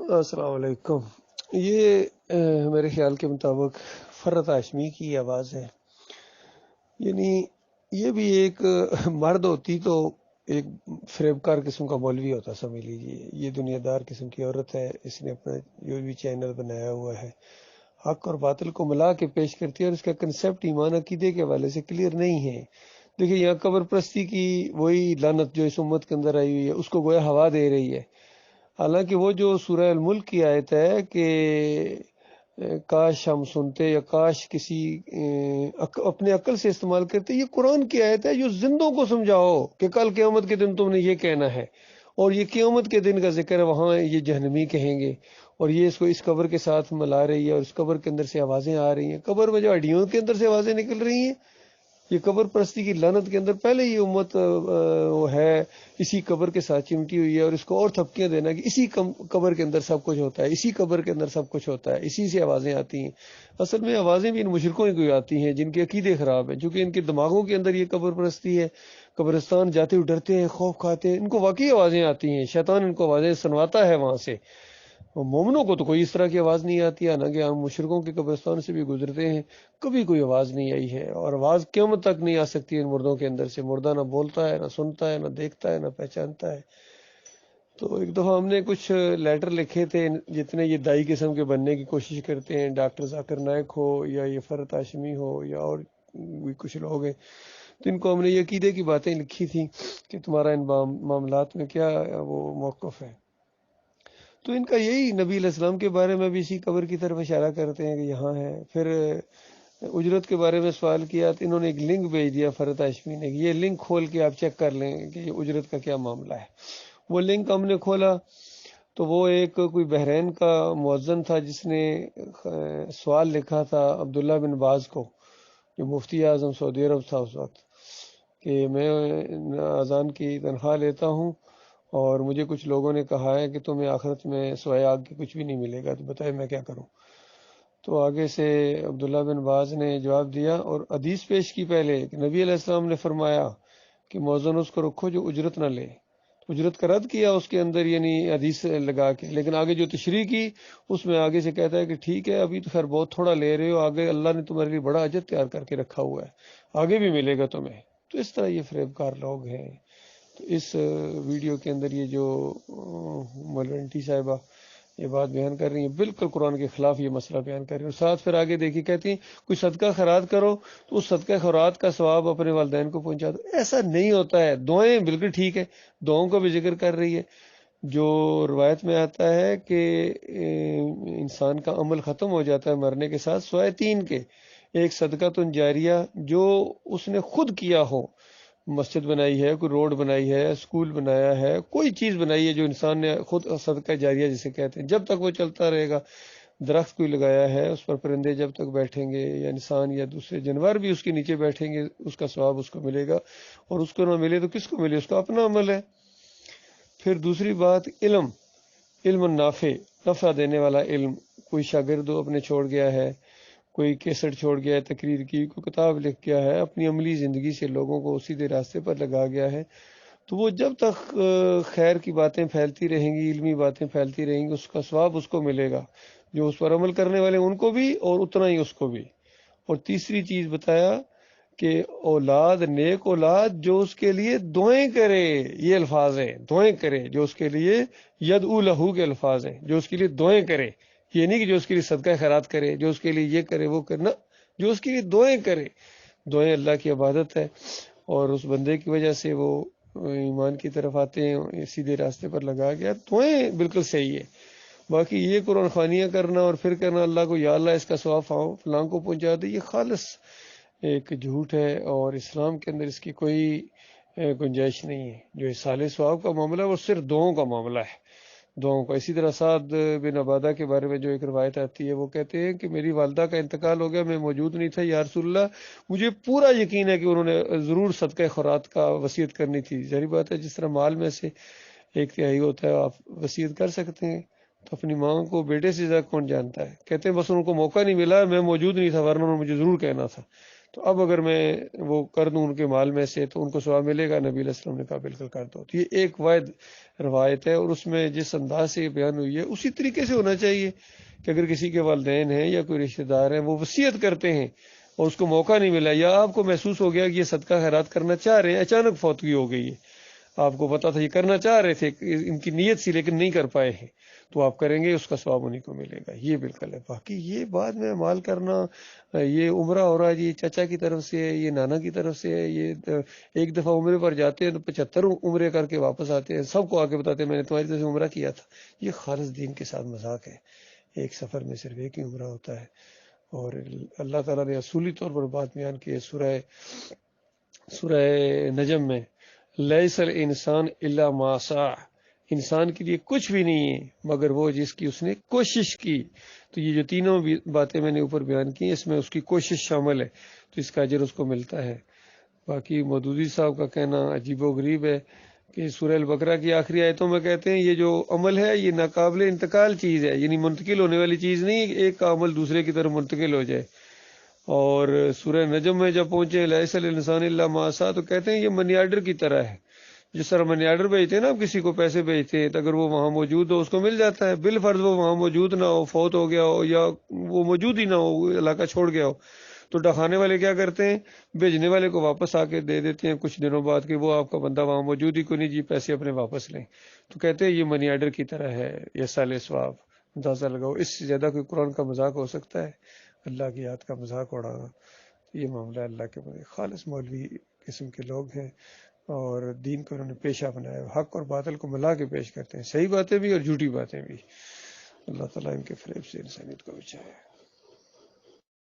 السلام علیکم۔ یہ میرے خیال کے مطابق فرت ہاشمی کی آواز ہے۔ یعنی یہ بھی ایک مرد ہوتی تو ایک فریب کار قسم کا مولوی ہوتا، سمجھ لیجیے۔ یہ دنیا دار قسم کی عورت ہے، اس نے اپنا جو بھی چینل بنایا ہوا ہے حق اور باطل کو ملا کے پیش کرتی ہے، اور اس کا کنسیپٹ ایمان عقیدے کے حوالے سے کلیئر نہیں ہے۔ دیکھیے یہاں قبر پرستی کی وہی لعنت جو اس امت کے اندر آئی ہوئی ہے، اس کو گویا ہوا دے رہی ہے۔ حالانکہ وہ جو سورہ الملک کی آیت ہے کہ کاش ہم سنتے یا کاش کسی اپنے عقل سے استعمال کرتے، یہ قرآن کی آیت ہے جو زندوں کو سمجھاؤ کہ کل قیامت کے دن تم نے یہ کہنا ہے، اور یہ قیامت کے دن کا ذکر ہے، وہاں یہ جہنمی کہیں گے، اور یہ اس کو اس قبر کے ساتھ ملا رہی ہے، اور اس قبر کے اندر سے آوازیں آ رہی ہیں، قبر میں جو ہڈیوں کے اندر سے آوازیں نکل رہی ہیں، یہ قبر پرستی کی لعنت کے اندر پہلے یہ امت وہ ہے اسی قبر کے ساتھ چمٹی ہوئی ہے، اور اس کو اور تھپکیاں دینا کہ اسی قبر کے اندر سب کچھ ہوتا ہے، اسی قبر کے اندر سب کچھ ہوتا ہے، اسی سے آوازیں آتی ہیں۔ اصل میں آوازیں بھی ان مشرکوں کی آتی ہیں جن کے عقیدے خراب ہیں، چونکہ ان کے دماغوں کے اندر یہ قبر پرستی ہے، قبرستان جاتے ہوئے ڈرتے ہیں، خوف کھاتے ہیں، ان کو واقعی آوازیں آتی ہیں، شیطان ان کو آوازیں سنواتا ہے وہاں سے۔ مومنوں کو تو کوئی اس طرح کی آواز نہیں آتی، حالانکہ ہم مشرکوں کے قبرستان سے بھی گزرتے ہیں، کبھی کوئی آواز نہیں آئی ہے، اور آواز قیامت تک نہیں آ سکتی ان مردوں کے اندر سے۔ مردہ نہ بولتا ہے، نہ سنتا ہے، نہ دیکھتا ہے، نہ پہچانتا ہے۔ تو ایک دفعہ ہم نے کچھ لیٹر لکھے تھے، جتنے یہ دائی قسم کے بننے کی کوشش کرتے ہیں، ڈاکٹر ذاکر نائک ہو یا یہ فرت ہاشمی ہو یا اور بھی کچھ لوگ ہیں، تو ان کو ہم نے یہ عقیدے کی باتیں لکھی تھیں کہ تمہارا ان معاملات میں کیا وہ موقف ہے۔ تو ان کا یہی نبی علیہ السلام کے بارے میں بھی اسی قبر کی طرف اشارہ کرتے ہیں کہ یہاں ہے۔ پھر اجرت کے بارے میں سوال کیا تو انہوں نے ایک لنک بھیج دیا فرت ہاشمی نے، یہ لنک کھول کے آپ چیک کر لیں کہ یہ اجرت کا کیا معاملہ ہے۔ وہ لنک ہم نے کھولا تو وہ ایک کوئی بحرین کا مؤذن تھا جس نے سوال لکھا تھا عبداللہ بن باز کو، جو مفتی اعظم سعودی عرب تھا اس وقت، کہ میں اذان کی تنخواہ لیتا ہوں اور مجھے کچھ لوگوں نے کہا ہے کہ تمہیں آخرت میں سوائے آگ کے کچھ بھی نہیں ملے گا، تو بتائے میں کیا کروں۔ تو آگے سے عبداللہ بن باز نے جواب دیا اور حدیث پیش کی پہلے کہ نبی علیہ السلام نے فرمایا کہ مؤذن اس کو رکھو جو اجرت نہ لے۔ اجرت کا رد کیا اس کے اندر، یعنی حدیث لگا کے، لیکن آگے جو تشریح کی اس میں آگے سے کہتا ہے کہ ٹھیک ہے ابھی تو خیر بہت تھوڑا لے رہے ہو، آگے اللہ نے تمہارے لیے بڑا اجر تیار کر کے رکھا ہوا ہے، آگے بھی ملے گا تمہیں۔ تو اس طرح یہ فریب کار لوگ ہیں۔ تو اس ویڈیو کے اندر یہ جو مولوی صاحبہ یہ بات بیان کر رہی ہیں، بالکل قرآن کے خلاف یہ مسئلہ بیان کر رہی ہیں، اور ساتھ پھر آگے دیکھیے کہتی ہیں کوئی صدقہ خیرات کرو تو اس صدقہ خیرات کا ثواب اپنے والدین کو پہنچا دو۔ ایسا نہیں ہوتا ہے، دعائیں بالکل ٹھیک ہے، دعاؤں کا بھی ذکر کر رہی ہے۔ جو روایت میں آتا ہے کہ انسان کا عمل ختم ہو جاتا ہے مرنے کے ساتھ سوائے تین کے: ایک صدقہ جاریہ جو اس نے خود کیا ہو، مسجد بنائی ہے، کوئی روڈ بنائی ہے، اسکول بنایا ہے، کوئی چیز بنائی ہے جو انسان نے خود، صدقہ جاریہ جسے کہتے ہیں، جب تک وہ چلتا رہے گا۔ درخت کوئی لگایا ہے، اس پر پرندے جب تک بیٹھیں گے یا انسان یا دوسرے جانور بھی اس کے نیچے بیٹھیں گے، اس کا ثواب اس کو ملے گا، اور اس کو نہ ملے تو کس کو ملے؟ اس کا اپنا عمل ہے۔ پھر دوسری بات، علم نافع، نفع دینے والا علم، کوئی شاگرد اپنے چھوڑ گیا ہے، کوئی کیسٹ چھوڑ گیا ہے تقریر کی، کوئی کتاب لکھ گیا ہے، اپنی عملی زندگی سے لوگوں کو سیدھے راستے پر لگا گیا ہے، تو وہ جب تک خیر کی باتیں پھیلتی رہیں گی، علمی باتیں پھیلتی رہیں گی، اس کا ثواب اس کو ملے گا، جو اس پر عمل کرنے والے ان کو بھی اور اتنا ہی اس کو بھی۔ اور تیسری چیز بتایا کہ اولاد، نیک اولاد جو اس کے لیے دعائیں کرے، یہ الفاظ ہیں، دعائیں کرے جو اس کے لیے، یدعو لہو کے الفاظ ہیں، جو اس کے لیے دعائیں کرے، یہ نہیں کہ جو اس کے لیے صدقہ خیرات کرے، جو اس کے لیے یہ کرے وہ کرنا، جو اس کے لیے دعائیں کرے۔ دعائیں اللہ کی عبادت ہے، اور اس بندے کی وجہ سے وہ ایمان کی طرف آتے ہیں، سیدھے راستے پر لگا گیا۔ دعائیں بالکل صحیح ہے، باقی یہ قرآن خوانیاں کرنا اور پھر کرنا اللہ کو یا اللہ اس کا ثواب فلاں کو پہنچا دے، یہ خالص ایک جھوٹ ہے، اور اسلام کے اندر اس کی کوئی گنجائش نہیں ہے۔ جو اصال ثواب کا معاملہ ہے وہ صرف دعاؤں کا معاملہ ہے، دعاؤں کا۔ اسی طرح سعد بن عبادہ کے بارے میں جو ایک روایت آتی ہے، وہ کہتے ہیں کہ میری والدہ کا انتقال ہو گیا، میں موجود نہیں تھا، یا رسول اللہ مجھے پورا یقین ہے کہ انہوں نے ضرور صدقہ خیرات کا وصیت کرنی تھی۔ ظاہر بات ہے جس طرح مال میں سے ایک تہائی ہوتا ہے آپ وصیت کر سکتے ہیں، تو اپنی ماں کو بیٹے سے زیادہ کون جانتا ہے؟ کہتے ہیں بس ان کو موقع نہیں ملا، میں موجود نہیں تھا ورنہ انہوں نے مجھے ضرور کہنا تھا۔ تو اب اگر میں وہ کر دوں ان کے مال میں سے تو ان کو ثواب ملے گا؟ نبی علیہ السلام نے کہا بالکل کر دو۔ تو یہ ایک واحد روایت ہے، اور اس میں جس انداز سے یہ بیان ہوئی ہے اسی طریقے سے ہونا چاہیے کہ اگر کسی کے والدین ہیں یا کوئی رشتہ دار ہیں وہ وصیت کرتے ہیں اور اس کو موقع نہیں ملا، یا آپ کو محسوس ہو گیا کہ یہ صدقہ خیرات کرنا چاہ رہے ہیں، اچانک فوتگی ہو گئی ہے، آپ کو پتا تھا یہ کرنا چاہ رہے تھے، ان کی نیت سی لیکن نہیں کر پائے ہیں، تو آپ کریں گے، اس کا ثواب انہیں کو ملے گا۔ یہ بالکل ہے۔ باقی یہ بعد میں مال کرنا، یہ عمرہ ہو رہا ہے جی چچا کی طرف سے ہے، یہ نانا کی طرف سے ہے، یہ ایک دفعہ عمرے پر جاتے ہیں تو 75 عمرے کر کے واپس آتے ہیں، سب کو آ کے بتاتے ہیں میں نے تمہاری طرف سے عمرہ کیا تھا۔ یہ خالص دین کے ساتھ مذاق ہے۔ ایک سفر میں صرف ایک ہی عمرہ ہوتا ہے، اور اللہ تعالیٰ نے اصولی طور پر بات بیان کی ہے سورہ نجم میں، لیس الانسان الا ما سعی، انسان کے لیے کچھ بھی نہیں ہے مگر وہ جس کی اس نے کوشش کی۔ تو یہ جو تینوں باتیں میں نے اوپر بیان کی اس میں اس کی کوشش شامل ہے، تو اس کا اجر اس کو ملتا ہے۔ باقی مودودی صاحب کا کہنا عجیب و غریب ہے کہ سورہ البقرہ کی آخری آیتوں میں کہتے ہیں یہ جو عمل ہے یہ ناقابل انتقال چیز ہے، یعنی منتقل ہونے والی چیز نہیں، ایک کا عمل دوسرے کی طرف منتقل ہو جائے۔ اور سورہ نجم میں جب پہنچے لیس الانسان الا ما سعی تو کہتے ہیں یہ منی آرڈر کی طرح ہے، جس طرح منی آرڈر بھیجتے ہیں نا، آپ کسی کو پیسے بھیجتے ہیں تو اگر وہ وہاں موجود ہو اس کو مل جاتا ہے، بالفرض وہ وہاں موجود نہ ہو، فوت ہو گیا ہو، یا وہ موجود ہی نہ ہو، وہ علاقہ چھوڑ گیا ہو، تو ڈکانے والے کیا کرتے ہیں، بھیجنے والے کو واپس آ کے دے دیتے ہیں کچھ دنوں بعد کہ وہ آپ کا بندہ وہاں موجود ہی کو نہیں جی، پیسے اپنے واپس لیں۔ تو کہتے ہیں یہ منی آرڈر کی طرح ہے، یہ سال ثواب اندازہ لگاؤ۔ اس سے زیادہ کوئی قرآن کا مذاق ہو سکتا ہے؟ اللہ کی یاد کا مذاق اڑانا، یہ معاملہ اللہ کے بندے خالص مولوی قسم کے لوگ ہیں، اور دین کو انہوں نے پیشہ بنایا، حق اور باطل کو ملا کے پیش کرتے ہیں، صحیح باتیں بھی اور جھوٹی باتیں بھی۔ اللہ تعالیٰ ان کے فریب سے انسانیت کو بچائے۔